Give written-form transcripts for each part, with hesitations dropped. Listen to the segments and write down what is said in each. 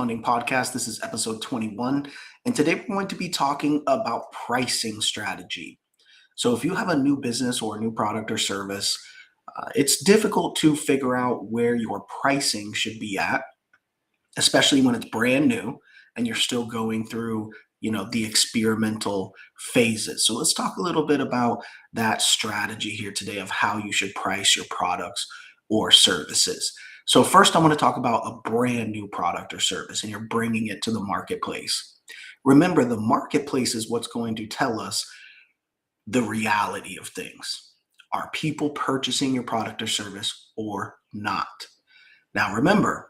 Funding Podcast. This is episode 21, and today we're going to be talking about pricing strategy. So, if you have a new business or a new product or service, it's difficult to figure out where your pricing should be at, especially when it's brand new and you're still going through, the experimental phases. So, let's talk a little bit about that strategy here today of how you should price your products or services. So, first, I want to talk about a brand new product or service, and you're bringing it to the marketplace. Remember, the marketplace is what's going to tell us the reality of things. Are people purchasing your product or service or not? Now, remember,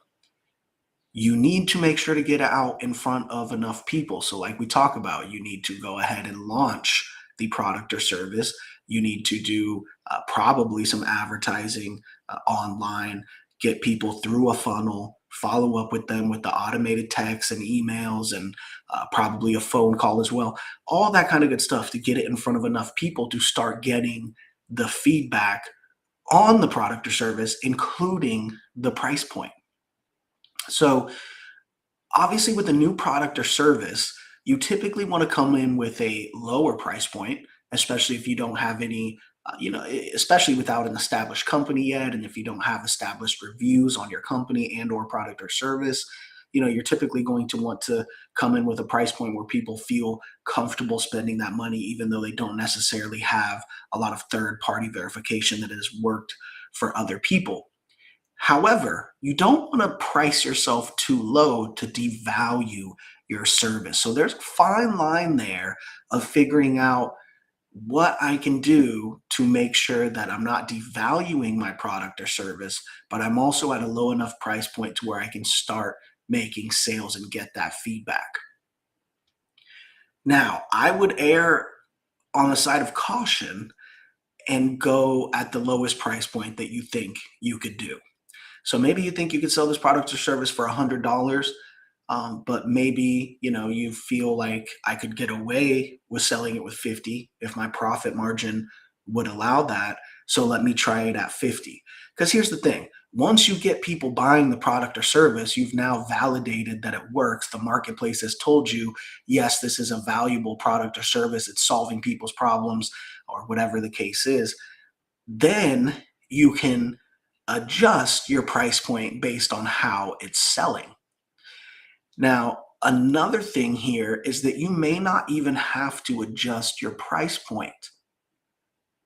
you need to make sure to get it out in front of enough people. So, like we talk about, you need to go ahead and launch the product or service. You need to do probably some advertising online, get people through a funnel, follow up with them with the automated texts and emails, and probably a phone call as well. All that kind of good stuff to get it in front of enough people to start getting the feedback on the product or service, including the price point. So, obviously, with a new product or service, you typically want to come in with a lower price point, especially if you don't have any, especially without an established company yet, and if you don't have established reviews on your company and or product or service. You're typically going to want to come in with a price point where people feel comfortable spending that money, even though they don't necessarily have a lot of third party verification that has worked for other people. However, you don't want to price yourself too low to devalue your service. So there's a fine line there of figuring out what I can do to make sure that I'm not devaluing my product or service, but I'm also at a low enough price point to where I can start making sales and get that feedback. Now, I would err on the side of caution and go at the lowest price point that you think you could do. So maybe you think you could sell this product or service for $100, but maybe you feel like I could get away with selling it with 50 if my profit margin would allow that. So let me try it at 50. Because here's the thing: once you get people buying the product or service, you've now validated that it works. The marketplace has told you, yes, this is a valuable product or service. It's solving people's problems, or whatever the case is. Then you can adjust your price point based on how it's selling. Now, another thing here is that you may not even have to adjust your price point,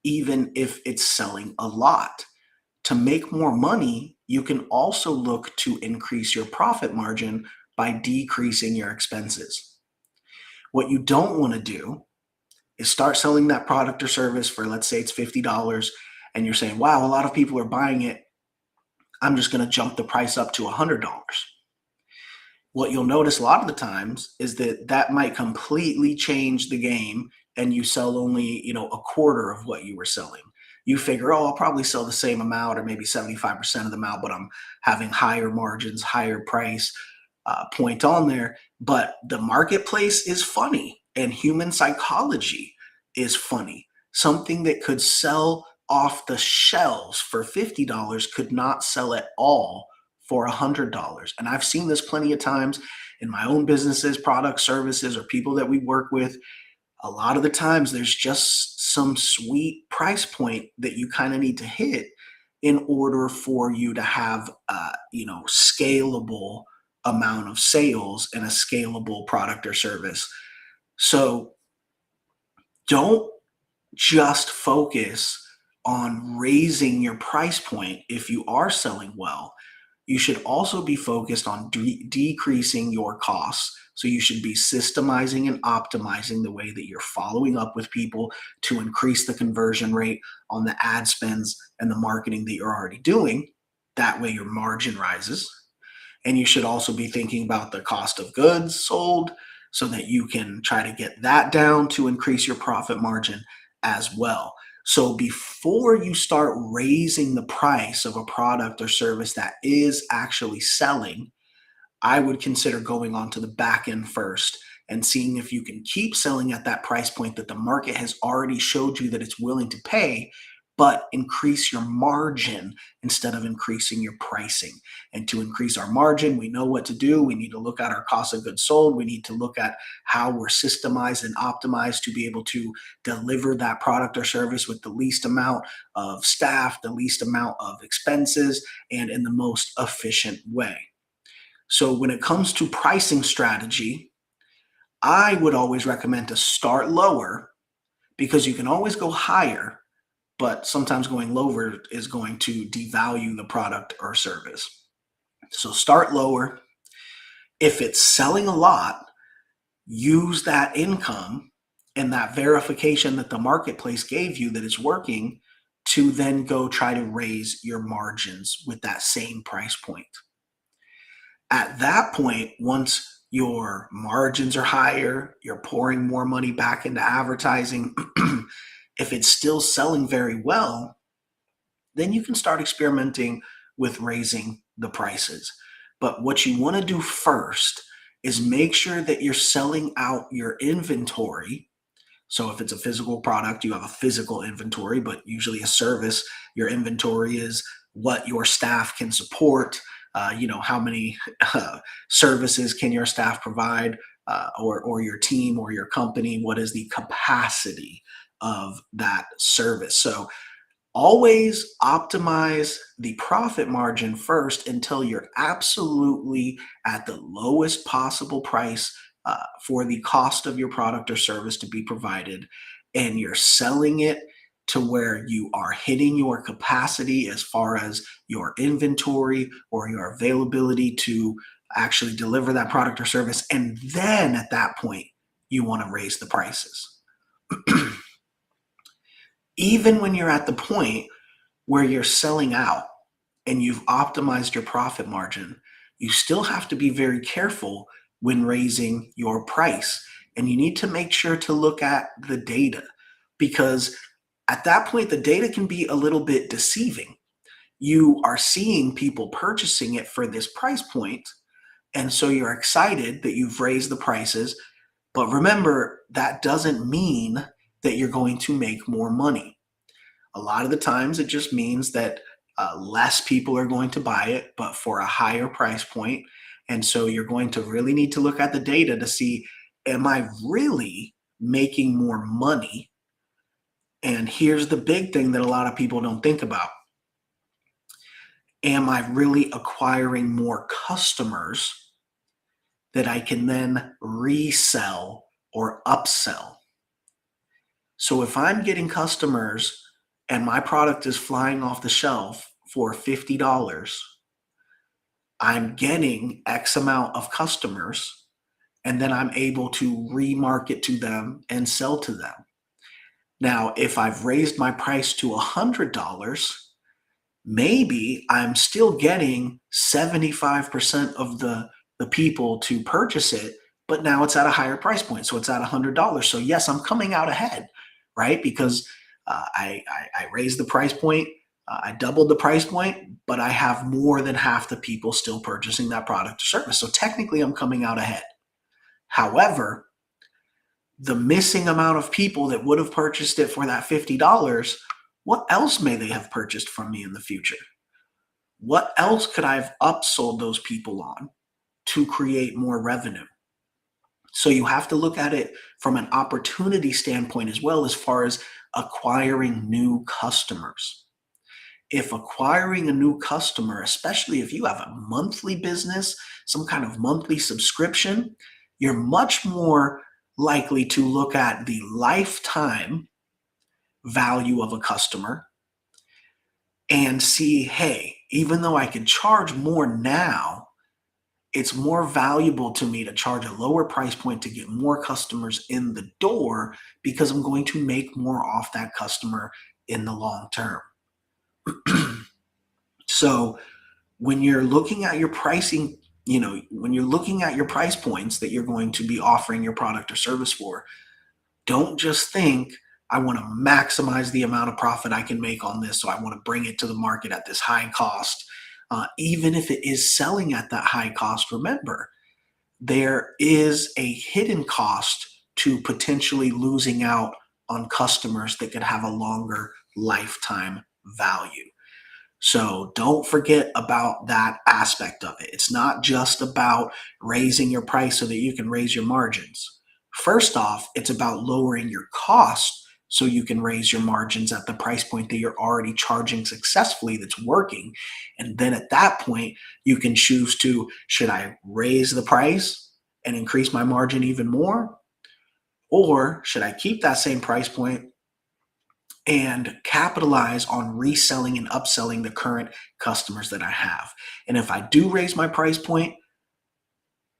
even if it's selling a lot. To make more money, you can also look to increase your profit margin by decreasing your expenses. What you don't want to do is start selling that product or service for, let's say it's $50, and you're saying, wow, a lot of people are buying it. I'm just going to jump the price up to $100. What you'll notice a lot of the times is that that might completely change the game, and you sell only, a quarter of what you were selling. You figure, oh, I'll probably sell the same amount or maybe 75% of the amount, but I'm having higher margins, higher price point on there. But the marketplace is funny, and human psychology is funny. Something that could sell off the shelves for $50 could not sell at all for $100. And I've seen this plenty of times in my own businesses, products, services, or people that we work with. A lot of the times there's just some sweet price point that you kind of need to hit in order for you to have scalable amount of sales and a scalable product or service. So don't just focus on raising your price point if you are selling well. You should also be focused on decreasing your costs. So you should be systemizing and optimizing the way that you're following up with people to increase the conversion rate on the ad spends and the marketing that you're already doing. That way your margin rises. And you should also be thinking about the cost of goods sold so that you can try to get that down to increase your profit margin as well. So before you start raising the price of a product or service that is actually selling, I would consider going on to the back end first and seeing if you can keep selling at that price point that the market has already showed you that it's willing to pay, but increase your margin instead of increasing your pricing. And to increase our margin, we know what to do. We need to look at our cost of goods sold. We need to look at how we're systemized and optimized to be able to deliver that product or service with the least amount of staff, the least amount of expenses, and in the most efficient way. So when it comes to pricing strategy, I would always recommend to start lower because you can always go higher, but sometimes going lower is going to devalue the product or service. So start lower. If it's selling a lot, use that income and that verification that the marketplace gave you that it's working to then go try to raise your margins with that same price point. At that point, once your margins are higher, you're pouring more money back into advertising. If it's still selling very well, then you can start experimenting with raising the prices. But what you want to do first is make sure that you're selling out your inventory. So if it's a physical product, you have a physical inventory, but usually a service, your inventory is what your staff can support. How many services can your staff provide, or your team or your company? What is the capacity of that service? So always optimize the profit margin first until you're absolutely at the lowest possible price for the cost of your product or service to be provided, and you're selling it to where you are hitting your capacity as far as your inventory or your availability to actually deliver that product or service. And then at that point, you want to raise the prices. Even when you're at the point where you're selling out and you've optimized your profit margin, you still have to be very careful when raising your price. And you need to make sure to look at the data because at that point, the data can be a little bit deceiving. You are seeing people purchasing it for this price point, and so you're excited that you've raised the prices. But remember, that doesn't mean that you're going to make more money. A lot of the times it just means that less people are going to buy it, but for a higher price point. And so you're going to really need to look at the data to see, am I really making more money? And here's the big thing that a lot of people don't think about. Am I really acquiring more customers that I can then resell or upsell? So if I'm getting customers and my product is flying off the shelf for $50, I'm getting X amount of customers, and then I'm able to remarket to them and sell to them. Now, if I've raised my price to $100, maybe I'm still getting 75% of the people to purchase it, but now it's at a higher price point. So it's at $100. So yes, I'm coming out ahead, right? Because I raised the price point, I doubled the price point, but I have more than half the people still purchasing that product or service. So technically, I'm coming out ahead. However, the missing amount of people that would have purchased it for that $50, what else may they have purchased from me in the future? What else could I have upsold those people on to create more revenue? So you have to look at it from an opportunity standpoint as well, as far as acquiring new customers. If acquiring a new customer, especially if you have a monthly business, some kind of monthly subscription, you're much more likely to look at the lifetime value of a customer and see, hey, even though I can charge more now, it's more valuable to me to charge a lower price point to get more customers in the door because I'm going to make more off that customer in the long term. So when you're looking at your pricing, when you're looking at your price points that you're going to be offering your product or service for, don't just think, I want to maximize the amount of profit I can make on this. So I want to bring it to the market at this high cost. Even if it is selling at that high cost, remember, there is a hidden cost to potentially losing out on customers that could have a longer lifetime value. So don't forget about that aspect of it. It's not just about raising your price so that you can raise your margins. First off, it's about lowering your cost so you can raise your margins at the price point that you're already charging successfully that's working. And then at that point, you can choose to, should I raise the price and increase my margin even more? Or should I keep that same price point and capitalize on reselling and upselling the current customers that I have? And if I do raise my price point,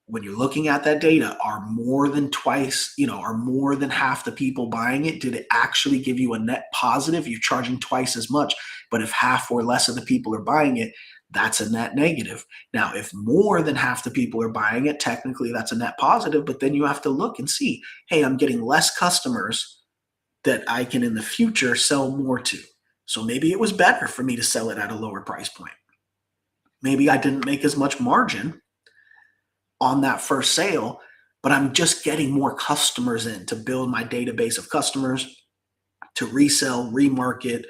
when you're looking at that data, are more than twice, are more than half the people buying it? Did it actually give you a net positive? You're charging twice as much, but if half or less of the people are buying it, that's a net negative. Now, if more than half the people are buying it, technically that's a net positive, but then you have to look and see, hey, I'm getting less customers that I can in the future sell more to. So maybe it was better for me to sell it at a lower price point. Maybe I didn't make as much margin on that first sale, but I'm just getting more customers in to build my database of customers to resell, remarket,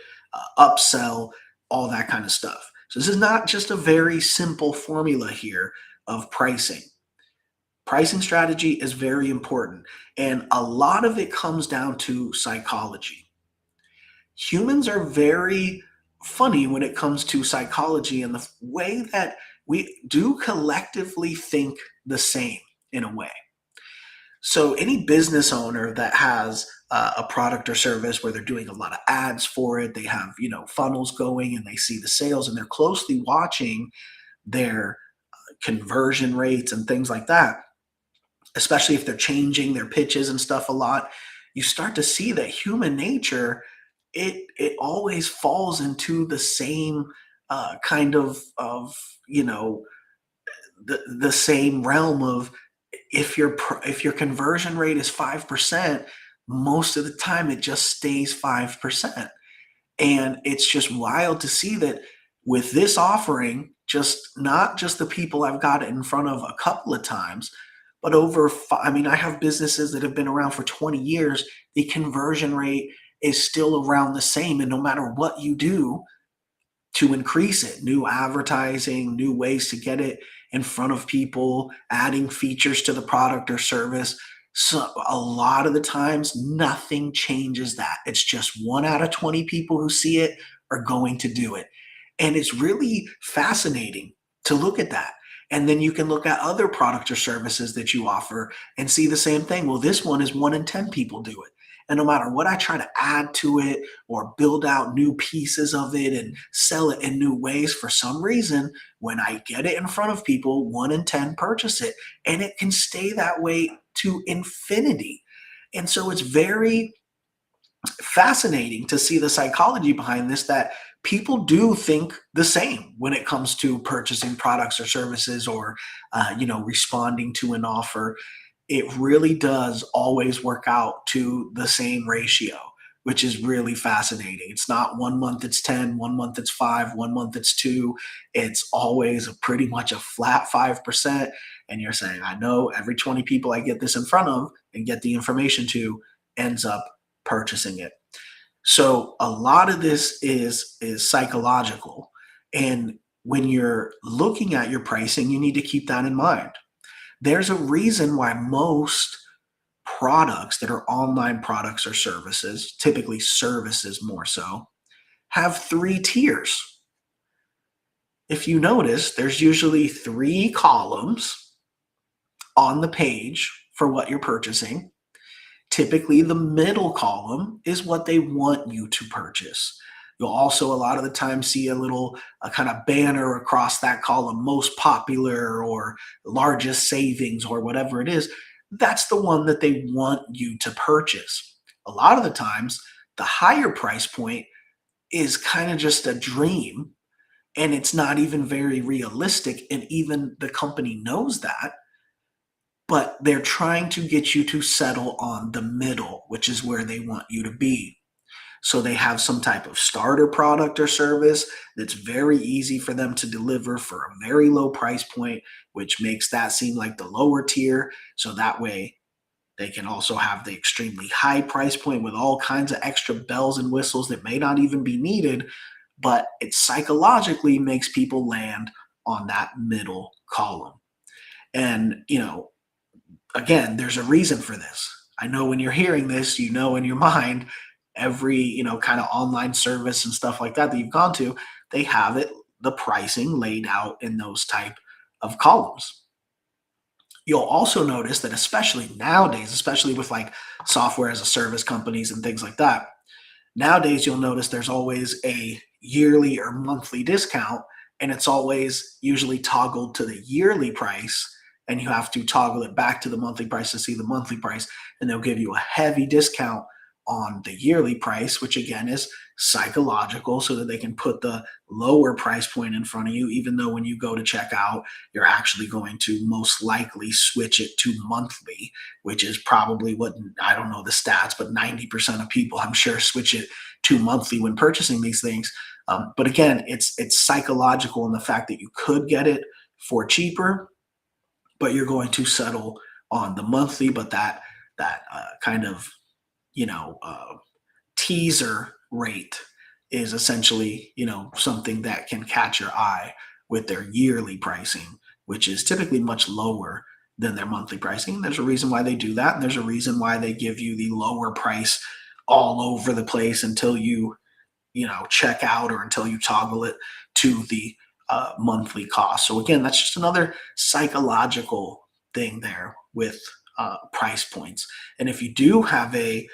upsell, all that kind of stuff. So this is not just a very simple formula here of pricing. Pricing strategy is very important, and a lot of it comes down to psychology. Humans are very funny when it comes to psychology and the way that we do collectively think the same in a way. So, any business owner that has a product or service where they're doing a lot of ads for it, they have funnels going, and they see the sales, and they're closely watching their conversion rates and things like that, especially if they're changing their pitches and stuff a lot, you start to see that human nature, it always falls into the same kind of the same realm of, if your conversion rate is 5%, most of the time it just stays 5%. And it's just wild to see that with this offering, just not just the people I've got it in front of a couple of times, but I mean, I have businesses that have been around for 20 years. The conversion rate is still around the same. And no matter what you do to increase it, new advertising, new ways to get it in front of people, adding features to the product or service, so a lot of the times, nothing changes that. It's just 1 out of 20 people who see it are going to do it. And it's really fascinating to look at that. And then you can look at other products or services that you offer and see the same thing. Well, this one is 1 in 10 people do it. And no matter what I try to add to it or build out new pieces of it and sell it in new ways, for some reason, when I get it in front of people, 1 in 10 purchase it. And it can stay that way to infinity. And so it's very fascinating to see the psychology behind this, that people do think the same when it comes to purchasing products or services, or responding to an offer. It really does always work out to the same ratio, which is really fascinating. It's not 1 month it's 10, 1 month it's 5, 1 month it's 2. It's always pretty much a flat 5%. And you're saying, I know every 20 people I get this in front of and get the information to ends up purchasing it. So a lot of this is psychological. And when you're looking at your pricing, you need to keep that in mind. There's a reason why most products that are online products or services, typically services more so, have 3 tiers. If you notice, there's usually 3 columns on the page for what you're purchasing. Typically, the middle column is what they want you to purchase. You'll also a lot of the time see a kind of banner across that column, most popular or largest savings or whatever it is. That's the one that they want you to purchase. A lot of the times, the higher price point is kind of just a dream, and it's not even very realistic. And even the company knows that, but they're trying to get you to settle on the middle, which is where they want you to be. So they have some type of starter product or service that's very easy for them to deliver for a very low price point, which makes that seem like the lower tier. So that way They can also have the extremely high price point with all kinds of extra bells and whistles that may not even be needed, but it psychologically makes people land on that middle column. And, again, there's a reason for this. I know when you're hearing this, you know in your mind, every, kind of online service and stuff like that that you've gone to, they have the pricing laid out in those type of columns. You'll also notice that especially nowadays, especially with like software as a service companies and things like that, nowadays, you'll notice there's always a yearly or monthly discount, and it's always usually toggled to the yearly price, and you have to toggle it back to the monthly price to see the monthly price, and they'll give you a heavy discount on the yearly price, which again is psychological, so that they can put the lower price point in front of you, even though when you go to check out, you're actually going to most likely switch it to monthly, which is probably what, I don't know the stats, but 90% of people, I'm sure, switch it to monthly when purchasing these things. But again, it's psychological in the fact that you could get it for cheaper, but you're going to settle on the monthly. But that kind of teaser rate is essentially something that can catch your eye with their yearly pricing, which is typically much lower than their monthly pricing. There's a reason why they do that, and there's a reason why they give you the lower price all over the place until you check out or until you toggle it to the monthly cost. So again, that's just another psychological thing there with price points. And if you do have a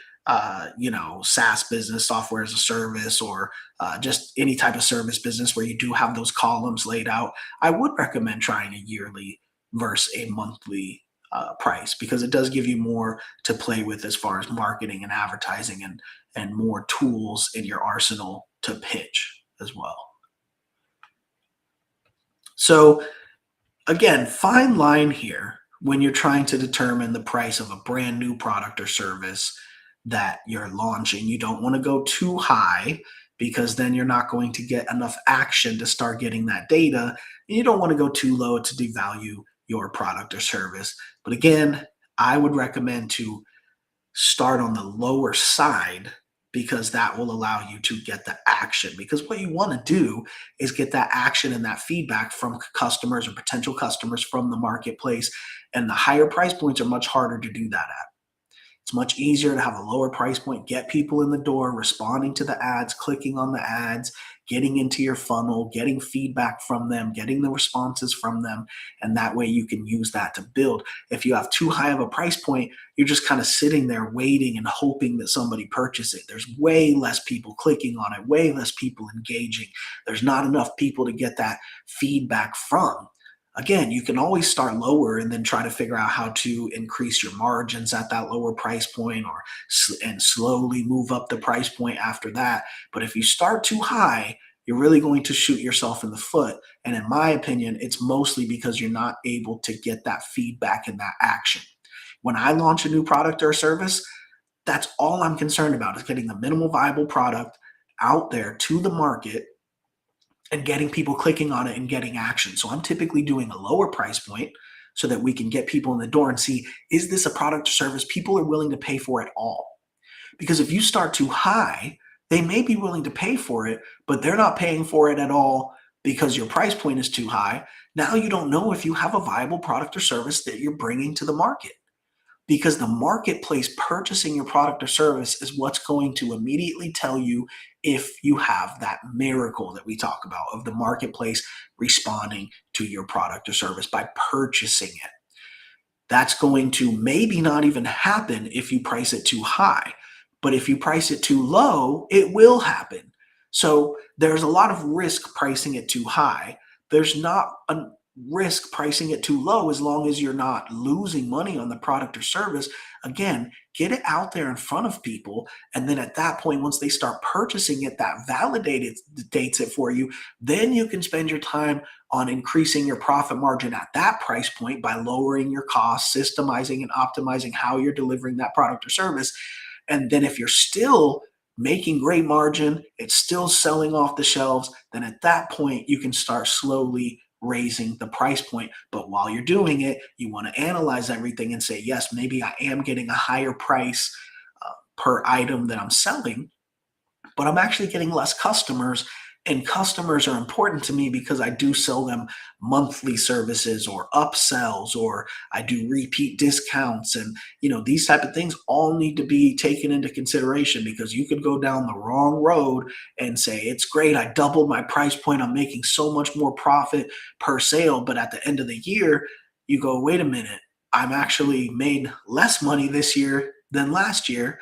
SaaS business, software as a service, or just any type of service business where you do have those columns laid out, I would recommend trying a yearly versus a monthly price, because it does give you more to play with as far as marketing and advertising, and more tools in your arsenal to pitch as well. So again, fine line here when you're trying to determine the price of a brand new product or service that you're launching. You don't want to go too high, because then you're not going to get enough action to start getting that data. And you don't want to go too low to devalue your product or service. But again, I would recommend to start on the lower side, because that will allow you to get the action. Because what you want to do is get that action and that feedback from customers or potential customers from the marketplace. And the higher price points are much harder to do that at. It's much easier to have a lower price point, get people in the door, responding to the ads, clicking on the ads, getting into your funnel, getting feedback from them, getting the responses from them. And that way you can use that to build. If you have too high of a price point, you're just kind of sitting there waiting and hoping that somebody purchases it. There's way less people clicking on it, way less people engaging. There's not enough people to get that feedback from. Again, you can always start lower and then try to figure out how to increase your margins at that lower price point, and slowly move up the price point after that. But if you start too high, you're really going to shoot yourself in the foot. And in my opinion, it's mostly because you're not able to get that feedback and that action. When I launch a new product or service, that's all I'm concerned about, is getting the minimal viable product out there to the market and getting people clicking on it and getting action. So I'm typically doing a lower price point so that we can get people in the door and see, is this a product or service people are willing to pay for at all? Because if you start too high, they may be willing to pay for it, but they're not paying for it at all because your price point is too high. Now you don't know if you have a viable product or service that you're bringing to the market, because the marketplace purchasing your product or service is what's going to immediately tell you if you have that miracle that we talk about of the marketplace responding to your product or service by purchasing it. That's going to maybe not even happen if you price it too high, but if you price it too low, it will happen. So there's a lot of risk pricing it too high. There's not a risk pricing it too low, as long as you're not losing money on the product or service. Again, get it out there in front of people. And then at that point, once they start purchasing it, that dates it for you. Then you can spend your time on increasing your profit margin at that price point by lowering your costs, systemizing and optimizing how you're delivering that product or service. And then if you're still making great margin, it's still selling off the shelves, then at that point you can start slowly raising the price point. But while you're doing it, you want to analyze everything and say, yes, maybe I am getting a higher price per item that I'm selling, but I'm actually getting less customers. And customers are important to me because I do sell them monthly services or upsells, or I do repeat discounts. And, these type of things all need to be taken into consideration, because you could go down the wrong road and say, it's great, I doubled my price point, I'm making so much more profit per sale. But at the end of the year, you go, wait a minute, I'm actually made less money this year than last year.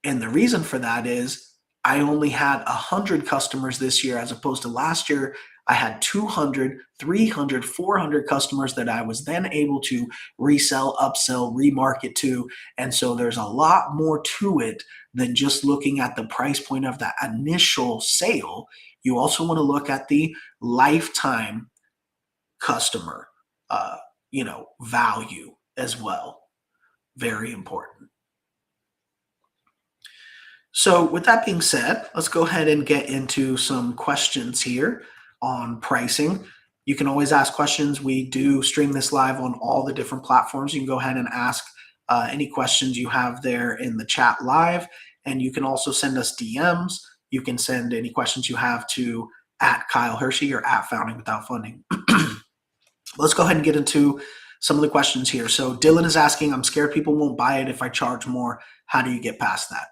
And the reason for that is I only had 100 customers this year, as opposed to last year, I had 200, 300, 400 customers that I was then able to resell, upsell, remarket to. And so there's a lot more to it than just looking at the price point of that initial sale. You also want to look at the lifetime customer, value as well. Very important. So, with that being said, let's go ahead and get into some questions here on pricing. You can always ask questions. We do stream this live on all the different platforms. You can go ahead and ask any questions you have there in the chat live. And you can also send us DMs. You can send any questions you have to at Kyle Hiersche or at Founding Without Funding. Let's go ahead and get into some of the questions here. So, Dylan is asking, I'm scared people won't buy it if I charge more. How do you get past that?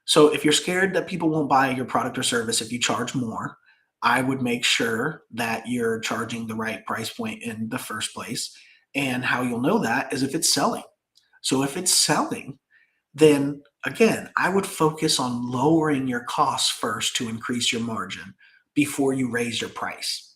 So if you're scared that people won't buy your product or service if you charge more, I would make sure that you're charging the right price point in the first place. And how you'll know that is if it's selling. So if it's selling, then again, I would focus on lowering your costs first to increase your margin before you raise your price.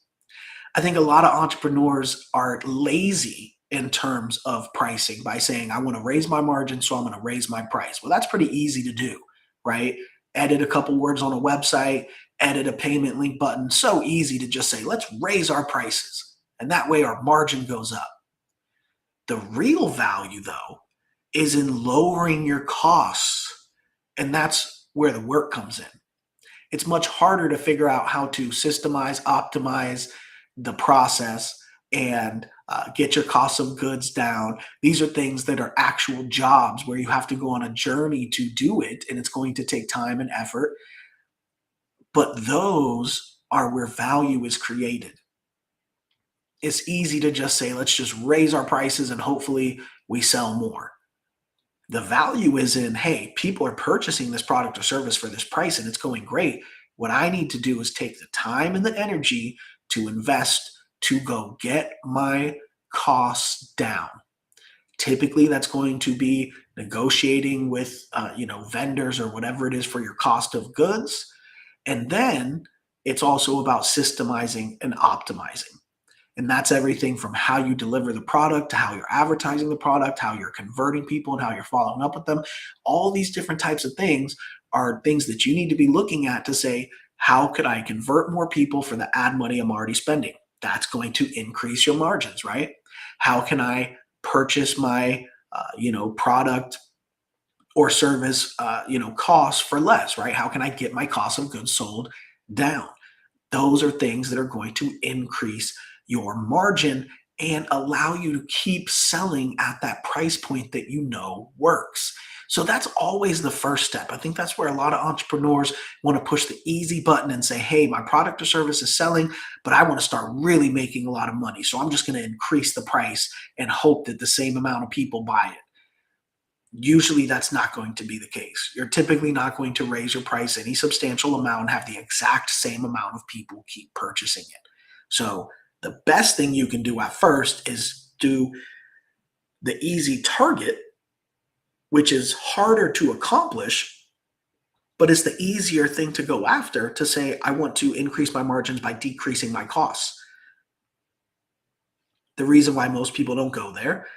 I think a lot of entrepreneurs are lazy in terms of pricing by saying, I want to raise my margin, so I'm going to raise my price. Well, that's pretty easy to do, right? Edit a couple words on a website, edit a payment link button. So easy to just say, let's raise our prices. And that way our margin goes up. The real value, though, is in lowering your costs. And that's where the work comes in. It's much harder to figure out how to systemize, optimize the process and get your cost of goods down. These are things that are actual jobs where you have to go on a journey to do it, and it's going to take time and effort. But those are where value is created. It's easy to just say, let's just raise our prices and hopefully we sell more. The value is in, hey, people are purchasing this product or service for this price and it's going great. What I need to do is take the time and the energy to invest to go get my costs down. Typically, that's going to be negotiating with vendors or whatever it is for your cost of goods. And then it's also about systemizing and optimizing. And that's everything from how you deliver the product to how you're advertising the product, how you're converting people and how you're following up with them. All these different types of things are things that you need to be looking at to say, how could I convert more people for the ad money I'm already spending? That's going to increase your margins, right? How can I purchase my, product or service, costs for less, right? How can I get my cost of goods sold down? Those are things that are going to increase your margin and allow you to keep selling at that price point that you know works. So that's always the first step. I think that's where a lot of entrepreneurs want to push the easy button and say, hey, my product or service is selling, but I want to start really making a lot of money. So I'm just going to increase the price and hope that the same amount of people buy it. Usually that's not going to be the case. You're typically not going to raise your price any substantial amount and have the exact same amount of people keep purchasing it. So the best thing you can do at first is do the easy target, which is harder to accomplish, but it's the easier thing to go after, to say, I want to increase my margins by decreasing my costs. The reason why most people don't go there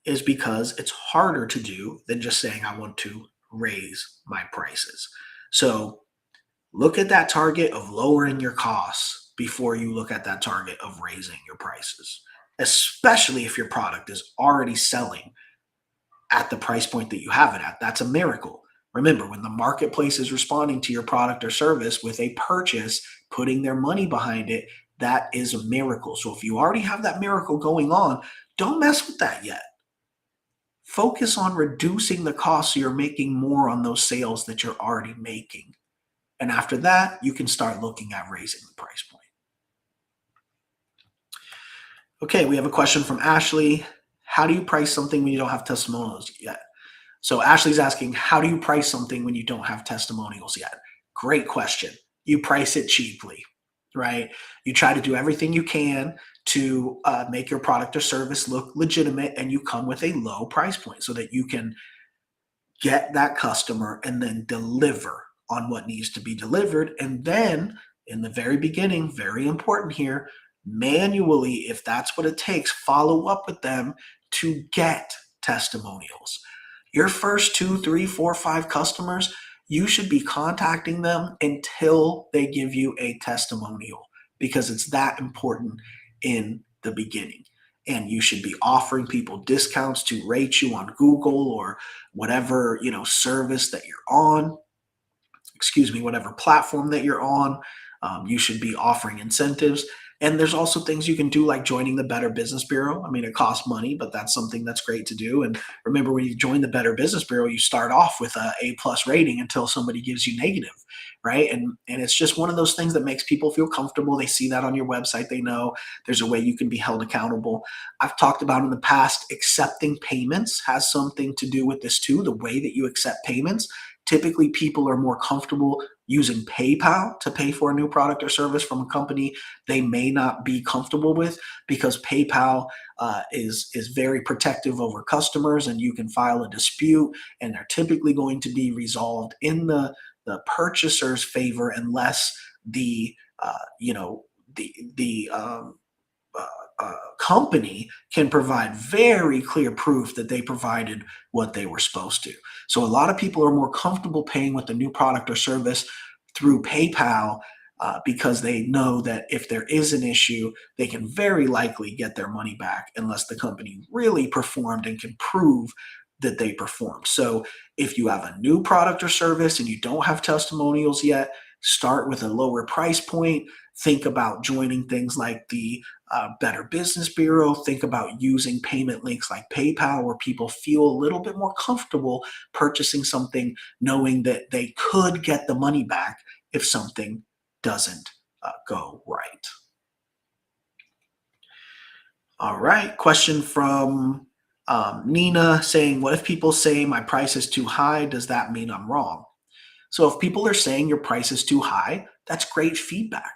is because it's harder to do than just saying, I want to raise my prices. So look at that target of lowering your costs before you look at that target of raising your prices, especially if your product is already selling at the price point that you have it at. That's a miracle. Remember, when the marketplace is responding to your product or service with a purchase, putting their money behind it, that is a miracle. So if you already have that miracle going on, don't mess with that yet. Focus on reducing the cost so you're making more on those sales that you're already making. And after that, you can start looking at raising the price point. Okay, we have a question from Ashley. How do you price something when you don't have testimonials yet? So Ashley's asking, how do you price something when you don't have testimonials yet? Great question. You price it cheaply, right? You try to do everything you can to make your product or service look legitimate, and you come with a low price point so that you can get that customer and then deliver on what needs to be delivered. And then in the very beginning, very important here, manually, if that's what it takes, follow up with them to get testimonials. Your first two, three, four, five customers, you should be contacting them until they give you a testimonial because it's that important in the beginning. And you should be offering people discounts to rate you on Google or whatever, service that you're on, excuse me, whatever platform that you're on. You should be offering incentives. And there's also things you can do like joining the Better Business Bureau. I mean, it costs money, but that's something that's great to do. And remember, when you join the Better Business Bureau, you start off with a A+ rating until somebody gives you negative, right? And it's just one of those things that makes people feel comfortable. They see that on your website. They know there's a way you can be held accountable. I've talked about in the past, accepting payments has something to do with this too. The way that you accept payments. Typically, people are more comfortable using PayPal to pay for a new product or service from a company they may not be comfortable with because PayPal is very protective over customers, and you can file a dispute, and they're typically going to be resolved in the purchaser's favor unless the you know the uh, company can provide very clear proof that they provided what they were supposed to. So a lot of people are more comfortable paying with a new product or service through PayPal because they know that if there is an issue, they can very likely get their money back unless the company really performed and can prove that they performed. So if you have a new product or service and you don't have testimonials yet, start with a lower price point. Think about joining things like the Better Business Bureau. Think about using payment links like PayPal where people feel a little bit more comfortable purchasing something knowing that they could get the money back if something doesn't go right. All right. Question from Nina saying, what if people say my price is too high? Does that mean I'm wrong? So if people are saying your price is too high, that's great feedback.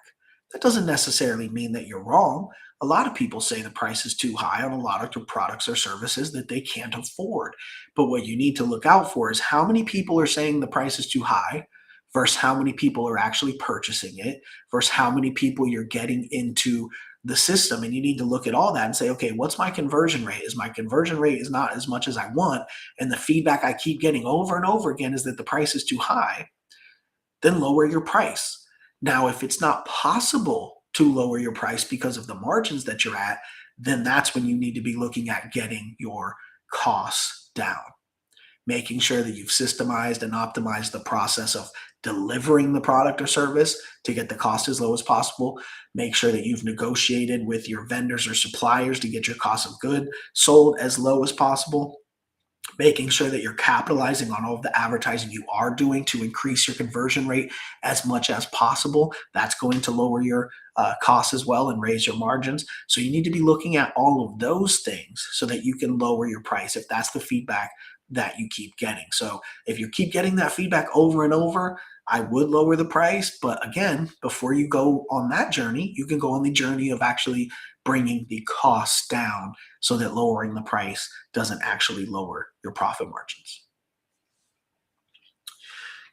That doesn't necessarily mean that you're wrong. A lot of people say the price is too high on a lot of products or services that they can't afford. But what you need to look out for is how many people are saying the price is too high versus how many people are actually purchasing it versus how many people you're getting into the system. And you need to look at all that and say, okay, what's my conversion rate? Is my conversion rate is not as much as I want, and the feedback I keep getting over and over again is that the price is too high, then lower your price. Now, if it's not possible to lower your price because of the margins that you're at, then that's when you need to be looking at getting your costs down, making sure that you've systemized and optimized the process of delivering the product or service to get the cost as low as possible. Make sure that you've negotiated with your vendors or suppliers to get your cost of good sold as low as possible, making sure that you're capitalizing on all of the advertising you are doing to increase your conversion rate as much as possible. That's going to lower your costs as well and raise your margins. So you need to be looking at all of those things so that you can lower your price if that's the feedback that you keep getting. So if you keep getting that feedback over and over, I would lower the price. But again, before you go on that journey, you can go on the journey of actually bringing the costs down so that lowering the price doesn't actually lower your profit margins.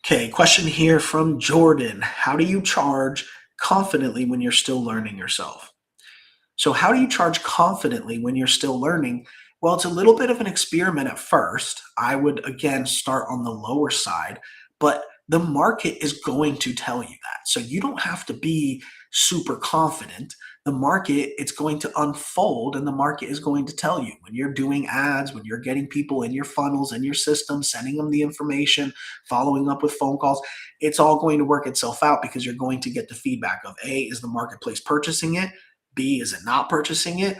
Okay, question here from Jordan. How do you charge confidently when you're still learning yourself? So, how do you charge confidently when you're still learning? Well, it's a little bit of an experiment at first. I would, again, start on the lower side, but the market is going to tell you that. So you don't have to be super confident. The market, it's going to unfold and the market is going to tell you when you're doing ads, when you're getting people in your funnels, in your system, sending them the information, following up with phone calls. It's all going to work itself out because you're going to get the feedback of A, is the marketplace purchasing it? B, is it not purchasing it?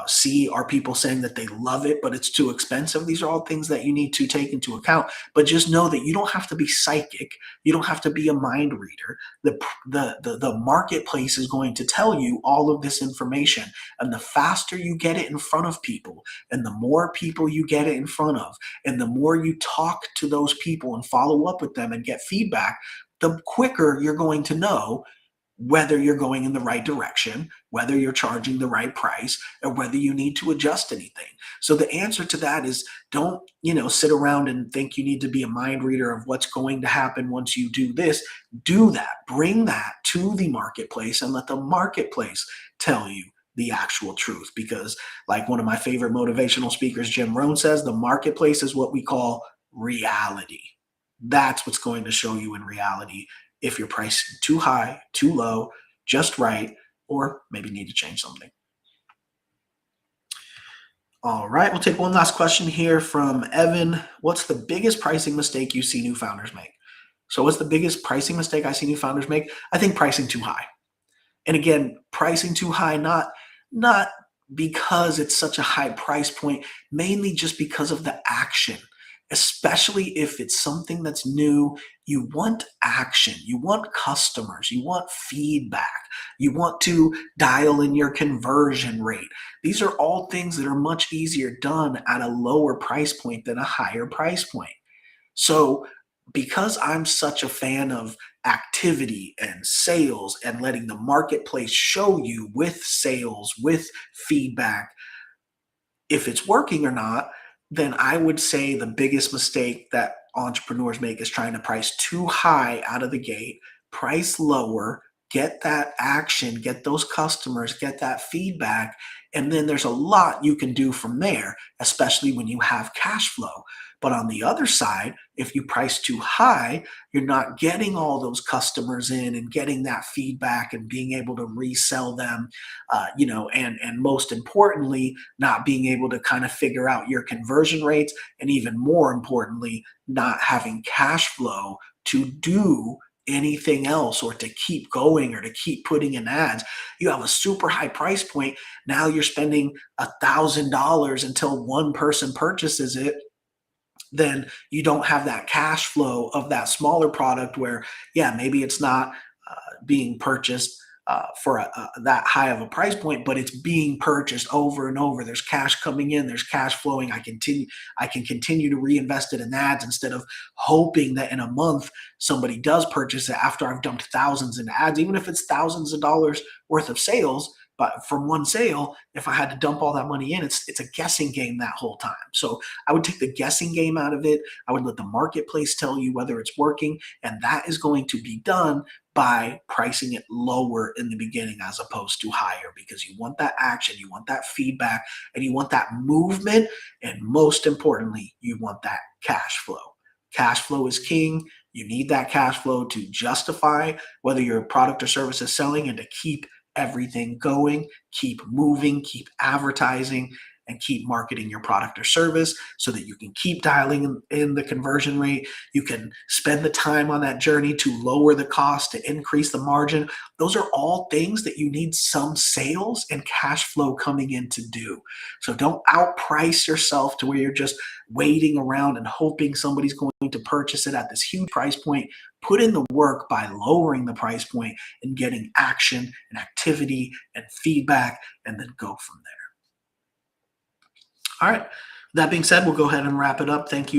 C, are people saying that they love it, but it's too expensive? These are all things that you need to take into account. But just know that you don't have to be psychic. You don't have to be a mind reader. The marketplace is going to tell you all of this information. And the faster you get it in front of people, and the more people you get it in front of, and the more you talk to those people and follow up with them and get feedback, the quicker you're going to know whether you're going in the right direction, whether you're charging the right price, or whether you need to adjust anything. So the answer to that is don't, sit around and think you need to be a mind reader of what's going to happen once you do this. Do that. Bring that to the marketplace and let the marketplace tell you the actual truth. Because like one of my favorite motivational speakers, Jim Rohn, says, the marketplace is what we call reality. That's what's going to show you in reality if you're pricing too high, too low, just right, or maybe need to change something. All right, we'll take one last question here from Evan. What's the biggest pricing mistake you see new founders make? So what's the biggest pricing mistake I see new founders make? I think pricing too high. And again, pricing too high, not because it's such a high price point, mainly just because of the action. Especially if it's something that's new, you want action, you want customers, you want feedback, you want to dial in your conversion rate. These are all things that are much easier done at a lower price point than a higher price point. So because I'm such a fan of activity and sales and letting the marketplace show you with sales, with feedback, if it's working or not, then I would say the biggest mistake that entrepreneurs make is trying to price too high out of the gate, price lower, get that action, get those customers, get that feedback. And then there's a lot you can do from there, especially when you have cash flow. But on the other side, if you price too high, you're not getting all those customers in and getting that feedback and being able to resell them, and most importantly, not being able to kind of figure out your conversion rates, and even more importantly, not having cash flow to do anything else or to keep going or to keep putting in ads. You have a super high price point. Now you're spending $1,000 until one person purchases it. Then you don't have that cash flow of that smaller product where, yeah, maybe it's not being purchased for that high of a price point, but it's being purchased over and over. There's cash coming in, there's cash flowing. I can continue to reinvest it in ads instead of hoping that in a month somebody does purchase it after I've dumped thousands in ads, even if it's thousands of dollars worth of sales. But from one sale, if I had to dump all that money in, it's a guessing game that whole time. So I would take the guessing game out of it. I would let the marketplace tell you whether it's working, and that is going to be done by pricing it lower in the beginning as opposed to higher, because you want that action, you want that feedback, and you want that movement, and most importantly, you want that cash flow. Cash flow is king. You need that cash flow to justify whether your product or service is selling and to keep everything going, keep moving, keep advertising, and keep marketing your product or service so that you can keep dialing in the conversion rate. You can spend the time on that journey to lower the cost, to increase the margin. Those are all things that you need some sales and cash flow coming in to do. So don't outprice yourself to where you're just waiting around and hoping somebody's going to purchase it at this huge price point. Put in the work by lowering the price point and getting action and activity and feedback, and then go from there. All right. That being said, we'll go ahead and wrap it up. Thank you